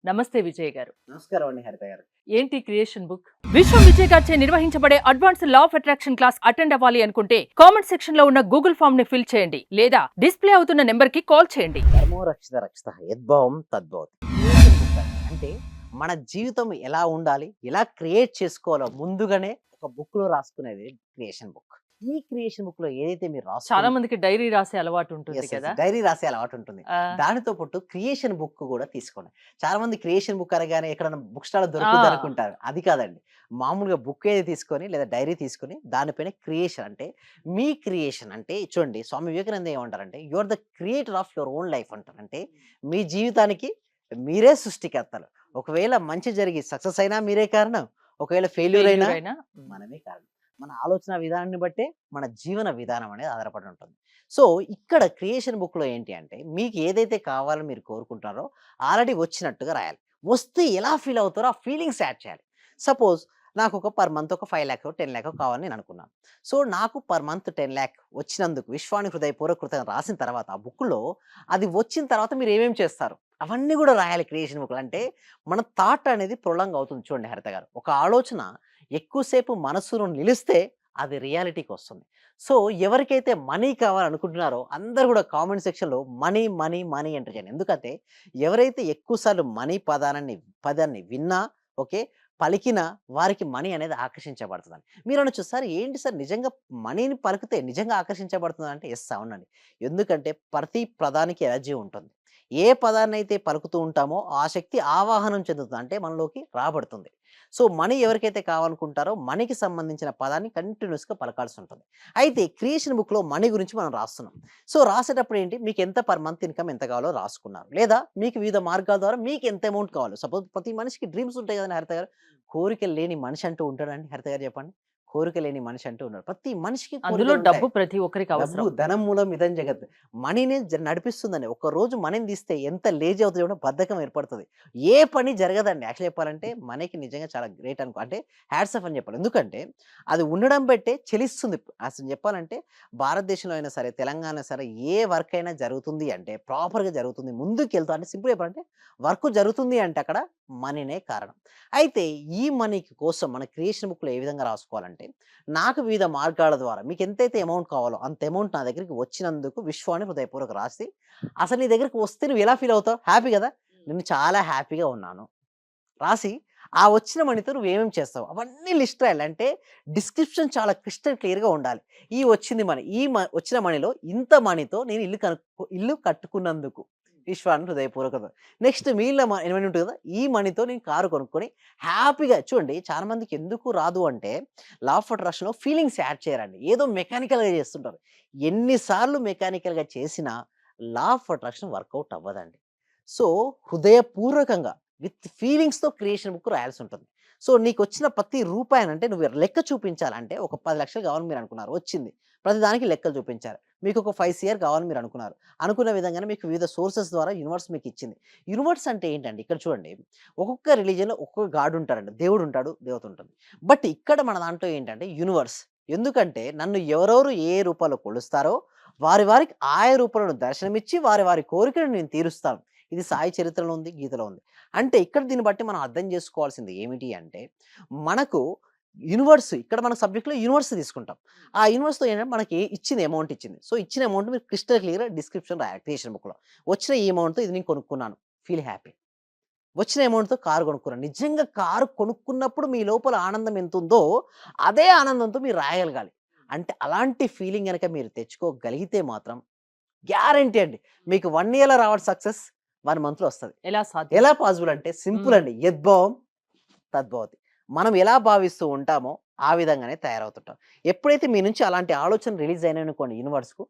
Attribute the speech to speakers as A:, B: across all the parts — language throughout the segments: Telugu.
A: నమస్తే విజయ్ గారు.
B: నమస్కారం అండి హరిత గారు.
A: ఏంటి క్రియేషన్ బుక్? విశ్వం విజయ్ గారిచే నిర్వహించబడే advanced law of attraction class attend అవ్వాలి అనుకుంటే కామెంట్ సెక్షన్ లో ఉన్న గూగుల్ ఫామ్ ని ఫిల్ చేయండి లేదా డిస్ప్లే అవుతున్న నెంబర్ కి కాల్ చేయండి.
B: ధర్మో రక్షిత రక్షిత యద్భావం తద్భవతి. క్రియేషన్ బుక్ అంటే మన జీవితం ఎలా ఉండాలి, ఎలా క్రియేట్ చేసుకోవాలో ముందుగానే ఒక బుక్ లో రాసుకునేది క్రియేషన్ బుక్. ఈ క్రియేషన్ బుక్ లో ఏదైతే మీరు
A: చాలా మందికి డైరీ రాసే అలవాటు ఉంటుంది కదా.
B: డైరీ రాసే అలవాటు ఉంటుంది.
A: ఆ,
B: దానితో పాటు క్రియేషన్ బుక్ కూడా తీసుకోండి. చాలా మంది క్రియేషన్ బుక్ అనగానే ఎక్కడైనా బుక్ స్టాల్ దొరుకుతుంది
A: ఆ.
B: అనుకుంటారు. అది కాదండి. మామూలుగా బుక్ ఏది తీసుకొని లేదా డైరీ తీసుకొని దానిపైన క్రియేషన్ అంటే మీ క్రియేషన్ అంటే చూడండి, స్వామి వివేకానంద ఏమంటారంటే you are the creator of your own life అంటారు. అంటే మీ జీవితానికి మీరే సృష్టికర్తలు. ఒకవేళ మంచి జరిగి సక్సెస్ అయినా మీరే కారణం, ఒకవేళ ఫెయిల్యూర్ అయినా
A: failure అయినా
B: మనమే కారణం. మన ఆలోచన విధానాన్ని బట్టే మన జీవన విధానం అనేది ఆధారపడి ఉంటుంది. సో ఇక్కడ క్రియేషన్ బుక్‌లో ఏంటి అంటే మీకు ఏదైతే కావాలో మీరు కోరుకుంటున్నారో ఆల్రెడీ వచ్చినట్టుగా రాయాలి. వస్తే ఎలా ఫీల్ అవుతారో ఆ ఫీలింగ్స్ యాడ్ చేయాలి. సపోజ్ నాకు ఒక పర్ మంత్ ఒక 5,00,000 10,00,000 కావాలని నేను అనుకున్నాను. సో నాకు పర్ మంత్ 10,00,000 వచ్చినందుకు విశ్వానికి హృదయపూర్వక కృతజ్ఞతలు రాసిన తర్వాత ఆ బుక్‌లో అది వచ్చిన తర్వాత మీరు ఏమేమి చేస్తారు? అవన్నీ కూడా రాయాలి క్రియేషన్ బుక్‌లో. అంటే మన థాట్ అనేది ప్రొలాంగ్ అవుతుంది చూడండి హరిత గారు. ఒక ఆలోచన ఎక్కువసేపు మనసులో నిలిస్తే అది రియాలిటీకి వస్తుంది. సో ఎవరికైతే మనీ కావాలనుకుంటున్నారో అందరూ కూడా కామెంట్ సెక్షన్‌లో మనీ, మనీ, మనీ ఎంటర్ చేయండి. ఎందుకంటే ఎవరైతే ఎక్కువ సార్లు మనీ పదాన్ని విన్నా ఓకే. పలికినా వారికి మనీ అనేది ఆకర్షించబడుతుందని. మీరనొచ్చు సార్ ఏంటి సార్ నిజంగా మనీని పలికితే నిజంగా ఆకర్షించబడుతుందా అంటే యెస్ అవునండి. ఎందుకంటే ప్రతి పదానికి ఎనర్జీ ఉంటుంది. ఏ పదాన్నైతే పలుకుతూ ఉంటామో ఆ శక్తి ఆవాహనం చెందుతుంది. అంటే మనలోకి రాబడుతుంది. సో మనీ ఎవరికైతే కావాలనుకుంటారో మనీకి సంబంధించిన పదాన్ని కంటిన్యూయస్‌గా పలకాల్సి ఉంటుంది. అయితే క్రియేషన్ బుక్‌లో మనీ గురించి మనం రాస్తున్నాం. సో రాసేటప్పుడు ఏంటి మీకు ఎంత పర్ మంత్ ఇన్‌కమ్ ఎంత కావాలో రాసుకున్నారు. లేదా మీకు వివిధ మార్గాల ద్వారా మీకు ఎంత అమౌంట్ కావాలో సపోజ్ ప్రతి మనిషికి డ్రీమ్స్ ఉంటాయి కదండీ హరిత గారు. కోరికలు లేని మనిషి అంటూ ఉంటాడండి హరిత గారు చెప్పండి? కోరిక లేని మనిషి అంటూ ఉన్నాడు. ప్రతి మనిషికి
A: అందులో
B: కోరికలుంటాయి.
A: డబ్బు ప్రతి ఒక్కరికి
B: డబ్బు
A: అవసరం.
B: ధనం మూలం ఇదం జగత్. మనీనే నడిపిస్తుందండి. ఒక్కరోజు మనీని తీస్తే ఎంత లేజీ అవుతదో చూడండి బద్ధకం ఏర్పడుతది. ఏ పని జరగదండి. యాక్చువల్లీ చెప్పాలంటే మనీకి నిజంగా చాలా గ్రేట్ అంటే హ్యాట్స్ ఆఫ్ అని చెప్పాలి. ఎందుకంటే అది ఉండడం బట్టే చెలిస్తుంది. అసలు చెప్పాలంటే భారతదేశంలో అయినా సరే, తెలంగాణ సరే ఏ వర్క్ అయినా జరుగుతుంది అంటే ప్రాపర్‌గా జరుగుతుంది. ముందుకెళ్తా అంటే సింపుల్‌గా చెప్పాలంటే వర్క్ జరుగుతుంది అంటే అక్కడ మనీనే కారణం. అయితే ఈ మనీకి కోసం మన క్రియేషన్ బుక్‌లో ఏ విధంగా రాసుకోవాలంటే నాకు వివిధ మార్గాల ద్వారా మీకు ఎంతైతే అమౌంట్ కావాలో అంత అమౌంట్ నా దగ్గరికి వచ్చినందుకు విశ్వాన్ని హృదయపూర్వక రాసి, అసలు నీ దగ్గరికి వస్తే నువ్వు ఎలా ఫీల్ అవుతావు? హ్యాపీ గదా! నేను చాలా హ్యాపీగా ఉన్నాను. రాసి ఆ వచ్చిన మనీతో నువ్వేమేమి చేస్తావు? అవన్నీ లిస్ట్ రాయాలి. అంటే డిస్క్రిప్షన్ చాలా క్రిస్టల్ క్లియర్‌గా ఉండాలి. ఈ వచ్చింది మనీ. వచ్చిన మనీలో ఇంత మనీతో నేను ఇల్లు కట్టుకున్నందుకు విశ్వాన్ని హృదయపూర్వకత. నెక్స్ట్ మిగిలిన మనీ ఉంటుంది కదా! ఈ మనీతో నేను కారు కొనుక్కొని హ్యాపీగా చూడండి చాలా మందికి ఎందుకు రాదు అంటే లా ఆఫ్ అట్రాక్షన్‌లో ఫీలింగ్స్ యాడ్ చేయరండి. ఏదో మెకానికల్‌గా చేస్తుంటారు. ఎన్ని సార్లు మెకానికల్‌గా చేసినా లా ఆఫ్ అట్రాక్షన్ వర్కౌట్ అవ్వదండి. సో హృదయపూర్వకంగా విత్ ఫీలింగ్స్‌తో క్రియేషన్ బుక్ రాయాల్సుంటుంది. సో నీకొచ్చిన ప్రతి రూపాయనంటే నువ్వు లెక్క చూపించాలంటే ఒక 10,00,000 కావాలని మీరనుకున్నారు. వచ్చింది. ప్రతిదానికి లెక్కలు చూపించారు. మీకొక 5 సీఆర్ కావాలని మీరనుకున్నారు. అనుకున్న విధంగానే మీకు వివిధ సోర్సెస్ ద్వారా యూనివర్స్ మీకిచ్చింది. యూనివర్స్ అంటే ఏంటండి? ఇక్కడ చూడండి. ఒక్కొక్క రిలిజియన్‌లో ఒక్కొక్క గాడ్ ఉంటారండి. దేవుడుంటాడు, దేవత ఉంటుంది. బట్ ఇక్కడ మన దాంట్లో ఏంటంటే యూనివర్స్. ఎందుకంటే నన్ను ఎవరెవరు ఏ రూపాల్లో కొలుస్తారో వారికి ఆయా రూపంలో దర్శనమిచ్చి వారి కోరికలను నేను తీరుస్తాను. ఇది సాయి చరిత్రలో ఉంది, గీతలో ఉంది. అంటే ఇక్కడ దీన్ని బట్టి మనం అర్థం చేసుకోవాల్సింది ఏమిటి అంటే, మనకు యూనివర్స్ ఇక్కడ మన సబ్జెక్ట్‌లో యూనివర్స్ తీసుకుంటాం. ఆ యూనివర్స్‌తో ఏంటంటే మనకి ఇచ్చింది అమౌంట్ ఇచ్చింది. సో, ఇచ్చిన అమౌంట్ మీరు క్రిస్టల్ క్లియర్‌గా డిస్క్రిప్షన్ రాయాలి క్రియేషన్ బుక్‌లో. వచ్చిన ఈ అమౌంట్‌తో ఇది నేను కొనుక్కున్నాను. Feel happy. వచ్చిన అమౌంట్‌తో కారు కొనుక్కున్నాను. నిజంగా కారు కొనుక్కున్నప్పుడు మీ లోపల ఆనందం ఎంతుందో, అదే ఆనందంతో మీరు రాయగలగాలి. అంటే అలాంటి ఫీలింగ్ గనక మీరు తెచ్చుకోగలిగితే మాత్రం గ్యారంటీ అండి. మీకు 1 ఇయర్‌లో రావాలి సక్సెస్ 1 మంత్‌లో వస్తది.
A: ఎలా సాధ్యం?
B: ఎలా పాసిబుల్ అంటే సింపుల్
A: హ్మ్.
B: అండి. యద్భావం తద్భవతి. మనం ఎలా భావిస్తూ ఉంటామో ఆ విధంగానే తయారవుతుంటాం. ఎప్పుడైతే మీ నుంచి అలాంటి ఆలోచన రిలీజ్ అయినాయనుకోండి యూనివర్స్‌కు,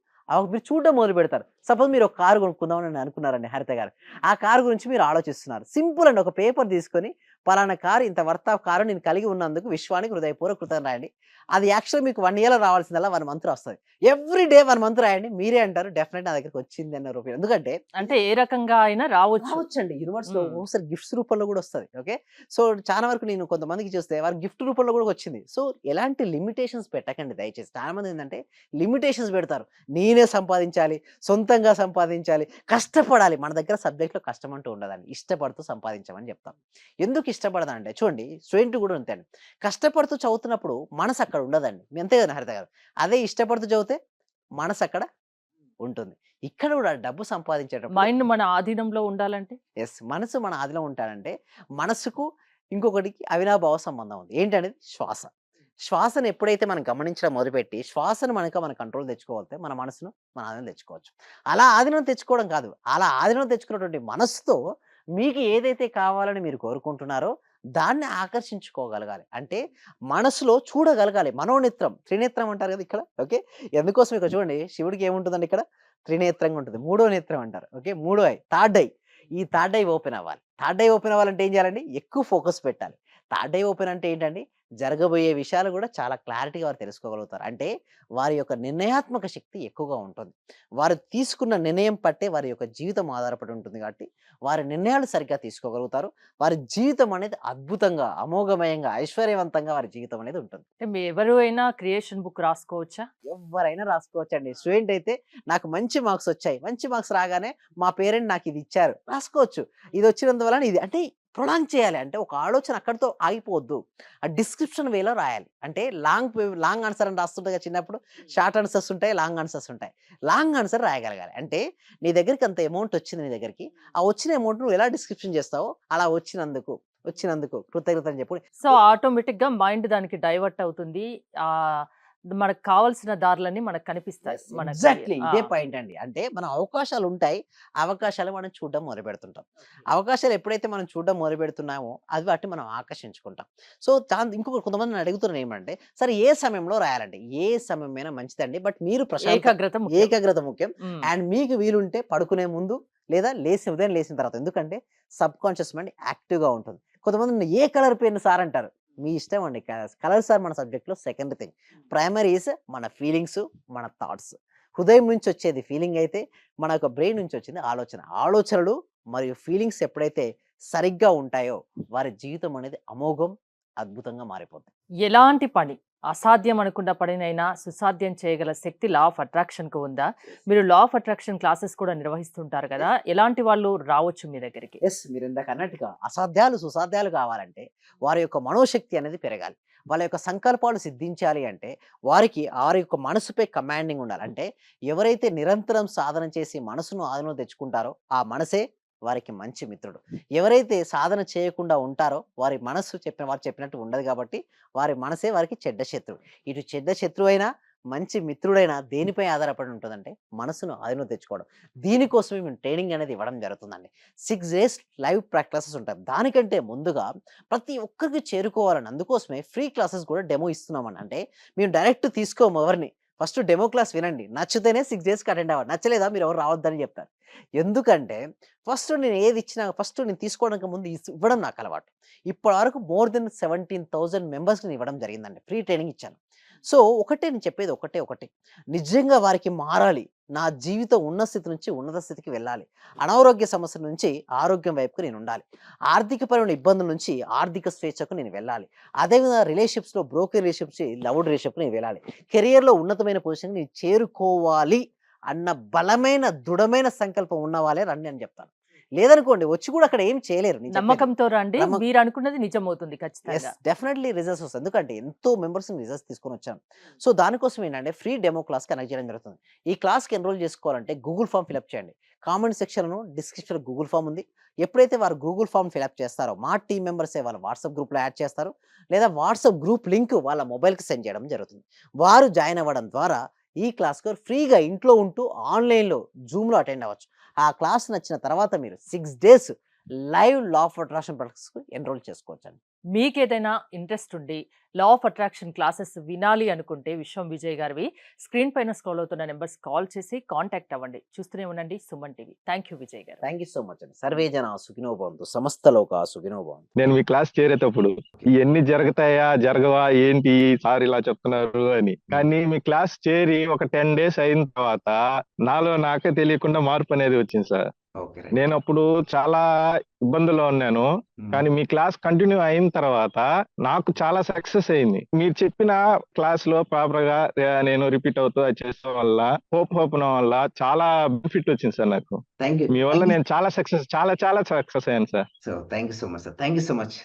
B: మీరు చూడడం మొదలుపెడతారు. సపోజ్ మీరు ఒక కారు కొనుక్కుందాం అని అనుకున్నారండి హరిత గారు. ఆ కారు గురించి మీరు ఆలోచిస్తున్నారు. సింపుల్ అండి. ఒక పేపర్ తీసుకొని పలానా కారు ఇంత వర్త్ ఆఫ్ కారు నేను కలిగి ఉన్నందుకు విశ్వానికి హృదయపూర్వక కృతజ్ఞతలు రాయండి. అది యాక్చువల్‌గా మీకు 1 ఇయర్‌లో రావాల్సిందల్లా 1 మంత్ వస్తది. ఎవ్రీ డే 1 మంత్ రాయండి. మీరే అంటారు డెఫినెట్ నా దగ్గరికి వచ్చింది అన్న రూపంలో. ఎందుకంటే
A: అంటే ఏ రకంగా అయినా రావచ్చు.
B: రావచ్చండి. యూనివర్స్‌లో
A: హ్మ్.
B: ఒక్కొక్కసారి గిఫ్ట్స్ రూపంలో గూడా వస్తది. ఓకే. సో, చాలా వరకు నేను కొంతమందికి చూస్తే వారు గిఫ్ట్ రూపంలో గూడా వచ్చింది. సో, ఎలాంటి లిమిటేషన్స్ పెట్టకండి దయచేసి. చాలామంది ఏందంటే లిమిటేషన్స్ పెడతారు. నేనే సంపాదించాలి, సొంతంగా సంపాదించాలి, కష్టపడాలి. మన దగ్గర సబ్జెక్ట్‌లో కష్టం అంటూ ఉండదండి. ఇష్టపడుతూ సంపాదించమని చెప్తాం. ఎందుకు ఇష్టపడదంటే చూడండి స్టూడెంట్ గూడా అంతే అండి. కష్టపడుతూ చదువుతున్నప్పుడు మనసు అక్కడ ఉండదండి. మీ అంతే గదా హరిత గారు. అదే ఇష్టపడుతూ చదివితే మనసు అక్కడ ఉంటుంది. ఇక్కడ గూడా డబ్బు సంపాదించేటప్పుడు
A: మైండ్ మన ఆధీనంలో ఉండాలంటే?
B: మనసు మన ఆదిలో ఉంటాడంటే, మనసుకు ఇంకొకటికి అవినాభావ సంబంధం ఉంది. ఏంటనేది శ్వాస. శ్వాసను ఎప్పుడైతే మనం గమనించడం మొదలుపెట్టి, శ్వాసను మన కంట్రోల్ తెచ్చుకోగలిగితే, మన మనసును మన ఆధీనం తెచ్చుకోవచ్చు. అలా ఆధీనం తెచ్చుకోవడం కాదు. అలా ఆధీనం తెచ్చుకున్నటువంటి మనసుతో మీకు ఏదైతే కావాలని మీరు కోరుకుంటున్నారో, దాన్ని ఆకర్షించుకోగలగాలి. అంటే మనసులో చూడగలగాలి. మనోనేత్రం, త్రినేత్రం అంటారు కదా ఇక్కడ. ఓకే. ఎందుకోసం ఇక్కడ చూడండి శివుడికి ఏముంటుందండి ఇక్కడ? త్రినేత్రంగా ఉంటుంది. మూడో నేత్రం అంటారు. ఓకే. మూడో ఐ, థర్డ్ ఐ. ఈ థర్డ్ ఐ ఓపెన్ అవ్వాలి. థర్డ్ ఐ ఓపెన్ అవ్వాలంటే ఏం చేయాలండి? ఎక్కువ ఫోకస్ పెట్టాలి. థర్డ్ ఐ ఓపెన్ అంటే ఏంటండి? జరగబోయే విషయాలు గూడా చాలా క్లారిటీగా వారు తెలుసుకోగలుగుతారు. అంటే వారి యొక్క నిర్ణయాత్మక శక్తి ఎక్కువగా ఉంటుంది. వారు తీసుకున్న నిర్ణయం పట్టే వారి యొక్క జీవితం ఆధారపడి ఉంటుంది కాబట్టి, వారి నిర్ణయాలు సరిగ్గా తీసుకోగలుగుతారు. వారి జీవితం అనేది అద్భుతంగా, అమోఘమయంగా, ఐశ్వర్యవంతంగా వారి జీవితం అనేది ఉంటుంది.
A: అంటే మీ ఎవరు అయినా క్రియేషన్ బుక్ రాసుకోవచ్చా?
B: ఎవ్వరైనా రాసుకోవచ్చండి. స్టూడెంట్ అయితే నాకు మంచి మార్క్స్ వచ్చాయి. మంచి మార్క్స్ రాగానే మా పేరెంట్ నాకిది ఇచ్చారు. రాసుకోవచ్చు. ఇదొచ్చినందువలన ఇది అంటే ప్రొలాంగ్ చేయాలి. అంటే ఒక ఆలోచన అక్కడితో ఆగిపోవద్దు. ఆ డిస్క్రిప్షన్ వేలో రాయాలి. అంటే లాంగ్ ఆన్సర్ అని రాస్తుంటాయి కదా చిన్నప్పుడు. షార్ట్ ఆన్సర్స్ ఉంటాయి. లాంగ్ ఆన్సర్స్ ఉంటాయి. లాంగ్ ఆన్సర్ రాయగలగాలి. అంటే నీ దగ్గరికి అంత అమౌంట్ వచ్చింది నీ దగ్గరికి. ఆ వచ్చిన అమౌంట్ నువ్వు ఎలా డిస్క్రిప్షన్ చేస్తావో అలా వచ్చినందుకు కృతజ్ఞతలు అని చెప్పు.
A: సో, ఆటోమేటిక్‌గా మైండ్ దానికి డైవర్ట్ అవుతుంది. మనకు కావాల్సిన దారులన్నీ మనకు కనిపిస్తాయి. మనకి
B: ఎగ్జాక్ట్‌లీ
A: ఆ!
B: ఇదే పాయింట్ అండి. అంటే మన అవకాశాలుంటాయి. అవకాశాలు మనం చూడడం మొదలుపెడుతుంటాం. అవకాశాలు ఎప్పుడైతే మనం చూడడం మొదలుపెడుతున్నామో అది వాటిని మనం ఆకర్షించుకుంటాం. సో, ఇంకొకటి కొంతమంది నన్ను అడుగుతున్నారు ఏమంటే, సరే ఏ సమయంలో రాయాలండి? ఏ సమయమైనా మంచిదండి. బట్ మీరు
A: ఏకాగ్రత ముఖ్యం.
B: ఏకాగ్రత ముఖ్యం.
A: హ్మ్.
B: అండ్ మీకు వీలుంటే పడుకునే ముందు లేదా ఉదయం లేసిన తర్వాత. ఎందుకంటే సబ్‌కాన్షియస్ మైండ్ యాక్టివ్‌గా ఉంటుంది. కొంతమంది నన్ను ఏ కలర్ పెన్ సార్ అంటారు. మీ ఇష్టం అండి. కలర్స్ ఆర్ మన సబ్జెక్ట్‌లో సెకండ్ థింగ్. ప్రైమరీ ఈస్ మన ఫీలింగ్స్, మన థాట్స్. హృదయం నుంచి వచ్చేది ఫీలింగ్ అయితే, మన యొక్క బ్రెయిన్ నుంచి వచ్చింది ఆలోచన. ఆలోచనలు మరియు ఫీలింగ్స్ ఎప్పుడైతే సరిగ్గా ఉంటాయో, వారి జీవితం అనేది అమోఘం, అద్భుతంగా మారిపోద్ది.
A: ఎలాంటి పని అసాధ్యం అనుకున్న పనినైనా సుసాధ్యం చేయగల శక్తి లా ఆఫ్ అట్రాక్షన్‌కు ఉందా? మీరు లా ఆఫ్ అట్రాక్షన్ క్లాసెస్ కూడా నిర్వహిస్తుంటారు కదా! ఎలాంటి వాళ్ళు రావచ్చు మీ దగ్గరికి?
B: మీరిందాక అన్నట్టుగా అసాధ్యాలు, సుసాధ్యాలు కావాలంటే, వారి యొక్క మనోశక్తి అనేది పెరగాలి. వాళ్ళ యొక్క సంకల్పాలు సిద్ధించాలి అంటే, వారి యొక్క మనసుపై కమాండింగ్ ఉండాలి. అంటే ఎవరైతే నిరంతరం సాధన చేసి మనసును ఆధీనంలో తెచ్చుకుంటారో, ఆ మనసే వారికి మంచి మిత్రుడు. ఎవరైతే సాధన చేయకుండా ఉంటారో, వారు చెప్పినట్టు ఉండదు కాబట్టి, వారి మనసే వారికి చెడ్డ శత్రువు. ఇటు చెడ్డ శత్రువైనా, మంచి మిత్రుడైనా దేనిపై ఆధారపడి ఉంటదంటే, మనసును ఆధీనంలో తెచ్చుకోవడం. దీనికోసమే మేము ట్రైనింగ్ అనేది ఇవ్వడం జరుగుతుందండి. 6 డేస్ లైవ్ క్లాసెస్ ఉంటాయి. దానికంటే ముందుగా ప్రతి ఒక్కరికి చేరుకోవాలని అందుకోసమే ఫ్రీ క్లాసెస్ కూడా డెమో ఇస్తున్నామండి. అంటే మేము డైరెక్ట్ తీసుకోము ఎవరిని. ఫస్ట్ డెమో క్లాస్ వినండి. నచ్చితేనే 6 డేస్‌కి అటెండ్ అవ్వండి. నచ్చలేదా మీరెవరు రావద్దని చెప్తారు. ఎందుకంటే ఫస్ట్ నేను తీసుకోవడానికి ముందు ఇవ్వడం నాకు అలవాటు. ఇప్పటి వరకు మోర్ దెన్ 17,000 మెంబర్స్‌కి నేను ఇవ్వడం జరిగిందండి. ఫ్రీ ట్రైనింగ్ ఇచ్చాను. సో, నేను చెప్పేది ఒకటే. నిజంగా వారికి మారాలి. నా జీవితం ఉన్న స్థితి నుంచి ఉన్నత స్థితికి వెళ్ళాలి. అనారోగ్య సమస్యల నుంచి ఆరోగ్యం వైపుకు నేనుండాలి. ఆర్థికపరమైన ఇబ్బందుల నుంచి ఆర్థిక స్వేచ్ఛకు నేను వెళ్ళాలి. అదేవిధంగా రిలేషన్‌షిప్స్‌లో బ్రోకెన్ రిలేషన్‌షిప్స్ నుంచి లవ్డ్ రిలేషన్‌షిప్‌కి నేను వెళ్ళాలి. కెరియర్‌లో ఉన్నతమైన పొజిషన్‌కి నేను చేరుకోవాలి అన్న బలమైన, దృఢమైన సంకల్పం ఉన్న వాళ్ళే రండి అని చెప్తాను. లేదనుకోండి వచ్చి కూడా అక్కడ ఏం చేయలేరు. నేను చెప్పేది.
A: నమ్మకంతో రండి.
B: నమ్మకం.
A: మీరనుకున్నది నిజమవుతుంది ఖచ్చితంగా.
B: డెఫినెట్‌లీ రిజల్ట్స్ వస్తాయి. ఎందుకంటే ఎంతో మెంబర్స్‌ని రిజల్ట్స్ తీసుకొనొచ్చాను. సో, దానికోసం ఏంటంటే ఫ్రీ డెమో క్లాస్ కనెక్ట్ చేయడం జరుగుతుంది. ఈ క్లాస్‌కి ఎన్రోల్ చేసుకోవాలంటే గూగుల్ ఫార్మ్ ఫిలప్ చేయండి. కామెంట్ సెక్షన్‌లో డిస్క్రిప్షన్‌లో గూగుల్ ఫార్మ్ ఉంది. ఎప్పుడైతే వారు గూగుల్ ఫార్మ్ ఫిలప్ చేస్తారో మా టీమ్ మెంబర్సే వాళ్ళ వాట్సాప్ గ్రూప్‌లో యాడ్ చేస్తారు. లేదా వాట్సాప్ గ్రూప్ లింక్ వాళ్ళ మొబైల్‌కి సెండ్ చేయడం జరుగుతుంది. వారు జాయిన్ అవ్వడం ద్వారా ఈ క్లాస్‌కి ఫ్రీగా ఇంట్లో ఉంటూ ఆన్‌లైన్‌లో జూమ్‌లో అటెండ్ అవ్వచ్చు. ఆ క్లాస్ నచ్చిన తర్వాత మీరు 6 days live law of attraction ప్రాక్టీస్‌కు ఎన్రోల్ చేసుకోవచ్చండి.
A: మీకేదైనా ఇంట్రెస్ట్ ఉండి లా ఆఫ్ అట్రాక్షన్ క్లాసెస్ వినాలి అనుకుంటే విశ్వం విజయ్ గారివి స్క్రీన్ పైన స్క్రోల్ అవుతున్న నెంబర్స్ కాల్ చేసి కాంటాక్ట్ అవ్వండి. చూస్తూనే ఉండండి Suman TV. Thank you Vijay గారు.
B: థ్యాంక్ యూ సో మచ్ అండి. సర్వే జన సుఖినో భవంతు, సమస్త లోక సుఖినో భవంతు.
C: నేను మీ క్లాస్ చేరేటప్పుడు ఇవన్నీ జరుగుతాయా జరగవా ఏంటి సార్ ఇలా చెప్తున్నారు అని, కానీ మీ క్లాస్ చేరి ఒక 10 days అయిన తర్వాత నాలో నాకే తెలియకుండా మార్పు అనేది వచ్చింది సార్.
D: ఓకే
C: నేను అప్పుడు చాలా ఇబ్బందుల్లో ఉన్నాను, కానీ మీ క్లాస్ కంటిన్యూ అయిన తర్వాత నాకు చాలా సక్సెస్ అయింది. మీరు చెప్పిన క్లాస్ లో ప్రాపర్ గా నేను రిపీట్ అవుతూ అది చేసడం వల్ల ఓపెన్ వల్ల చాలా బెనిఫిట్ వచ్చింది సార్ నాకు.
D: థ్యాంక్ యూ
C: మీ వల్ల నేను చాలా సక్సెస్ అయ్యాను sir.
D: So thank you so much sir. Thank you so much.